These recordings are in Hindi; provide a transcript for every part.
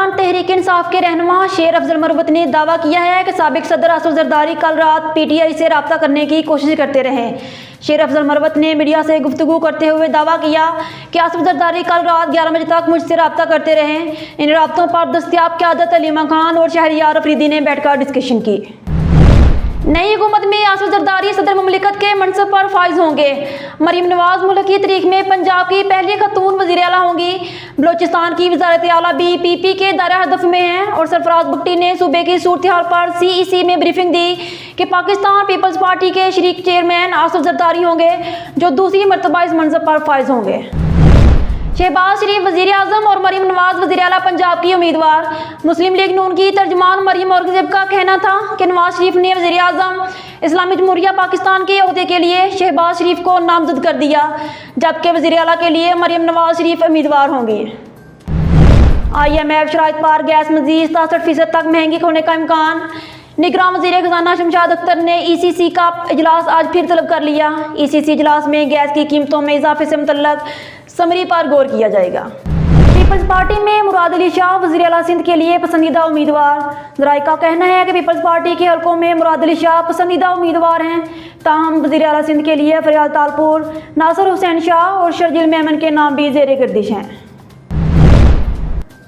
दौरान तहरीक इंसाफ के रहनुमा शेर अफजल मरवत ने दावा किया है कि साबिक सदर असद जरदारी कल रात पीटीआई से रब्ता करने की कोशिश करते रहे। शेर अफजल मरवत ने मीडिया से गुफ्तगू करते हुए दावा किया कि असद जरदारी कल रात 11 बजे तक मुझसे रब्ता करते रहे। इन रब्तों पर दस्तयाब क़यादत अलीमा खान और शहरियार अफरीदी ने बैठकर डिस्कशन की। नई हुकूमत में असद जरदारी सदर मुमलिकत के मनसब पर फाइज होंगे। मरीम नवाज मुल्क की तारीख में पंजाब की पहली खतून वज़ीर आला होंगी। बलोचिस्तान की वज़ारत आला भी पीपी के दायरा हदफ में है और सरफराज भुट्टी ने सूबे की सूरत हाल पर सीईसी में ब्रीफिंग दी कि पाकिस्तान पीपल्स पार्टी के शरीक चेयरमैन असद जरदारी होंगे, जो दूसरी मरतबा इस मनसब पर फाइज होंगे। शहबाज शरीफ वज़ीर आज़म और मरीम नवाज वज़ीर आला पंजाब की उम्मीदवार। मुस्लिम लीग नून की तर्जमान मरीम औरंगज़ेब का कहना था कि नवाज शरीफ ने वज़ीर आज़म इस्लामी जमहूरिया पाकिस्तान के ओहदे के लिए शहबाज शरीफ को नामजद कर दिया, जबकि वज़ीर आला के लिए मरीम नवाज शरीफ उम्मीदवार होंगी। IMF शराइत पर गैस मज़ीद 67% तक महंगी होने का इम्कान। निगरान वज़ीर खजाना शमशाद अख्तर ने ECC का इजलास आज फिर तलब कर लिया। ECC इजलास में गैस की कीमतों में इजाफे से मुतल्लक समरी पर गौर किया जाएगा। पीपल्स पार्टी में मुराद अली शाह वज़ीर आला सिंध के लिए पसंदीदा उम्मीदवार। ज़राए का कहना है कि पीपल्स पार्टी के हलकों में मुराद अली शाह पसंदीदा उम्मीदवार हैं, ताहम वज़ीर आला सिंध के लिए फरियाद तालपुर, नासिर हुसैन शाह और शर्जील मेमन के नाम भी ज़ेरे गर्दिश हैं।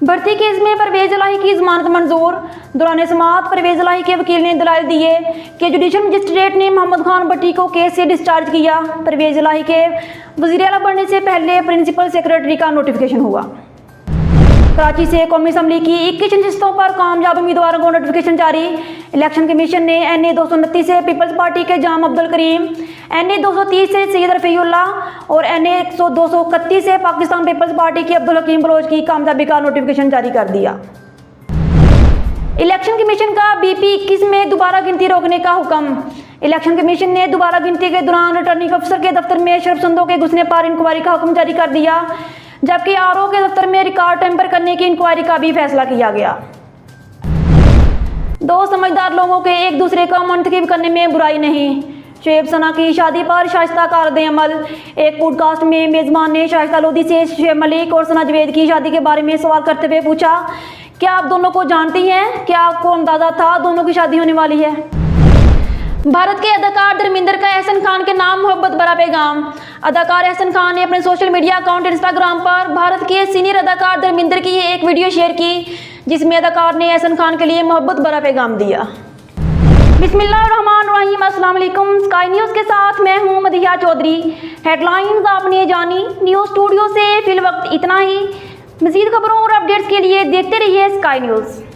भर्ती केस में परवेज इलाही की जमानत मंजूर। दौरान समाअत परवेज इलाही के वकील ने दलाइल दिए कि जुडिशल मजिस्ट्रेट ने मोहम्मद खान भट्टी को केस से डिस्चार्ज किया। परवेज इलाही के वज़ीर आला बनने से पहले प्रिंसिपल सेक्रेटरी का नोटिफिकेशन हुआ। कराची से कौमी असम्बली की 21 नशिस्तों पर कामयाब उम्मीदवारों को नोटिफिकेशन जारी। इलेक्शन कमीशन ने NA 229 से पीपल्स पार्टी के जाम अब्दुल करीम, NA 230 से सैयद रफ़ीउल्लाह और NA 231 से पाकिस्तान पीपल्स पार्टी के अब्दुल हकीम बलोच की कामयाबी का नोटिफिकेशन जारी कर दिया। इलेक्शन कमीशन का BP 21 में दोबारा गिनती रोकने का हुक्म। इलेक्शन कमीशन ने दोबारा गिनती के दौरान रिटर्निंग अफसर के दफ्तर में शरपसंदों के घुसने पर इंक्वायरी का हुक्म जारी कर दिया, जबकि RO के दफ्तर में रिकॉर्ड टेम्पर करने की इंक्वायरी का भी फैसला किया गया। दो समझदार लोगों के एक दूसरे का मुंतखब करने में बुराई नहीं। शुएब सना की शादी पर शाइस्ता का रद्द-ए-अमल। एक पॉडकास्ट में मेज़बान ने शाइस्ता लोधी से शुएब मलिक और सना जवेद की शादी के बारे में सवाल करते हुए पूछा, क्या आप दोनों को जानती हैं? क्या आपको अंदाजा था दोनों की शादी होने वाली है? भारत के अदाकार धर्मेंद्र का एहसन खान के नाम मोहब्बत भरा पैगाम। अदाकार एहसन खान ने अपने सोशल मीडिया अकाउंट इंस्टाग्राम पर भारत के सीनियर अदाकार धर्मेंद्र की एक वीडियो शेयर की, जिसमें अदाकार ने एहसन खान के लिए मोहब्बत भरा पैगाम दिया। बिस्मिल्लाहिर्रहमानिर्रहीम, अस्सलाम वालेकुम। स्काई न्यूज़ के साथ मैं हूं मदिहा चौधरी। हेडलाइंस आपने जानी। न्यूज़ स्टूडियो से फिल वक्त इतना ही। मज़ीद खबरों और अपडेट्स के लिए देखते रहिए स्काई न्यूज़।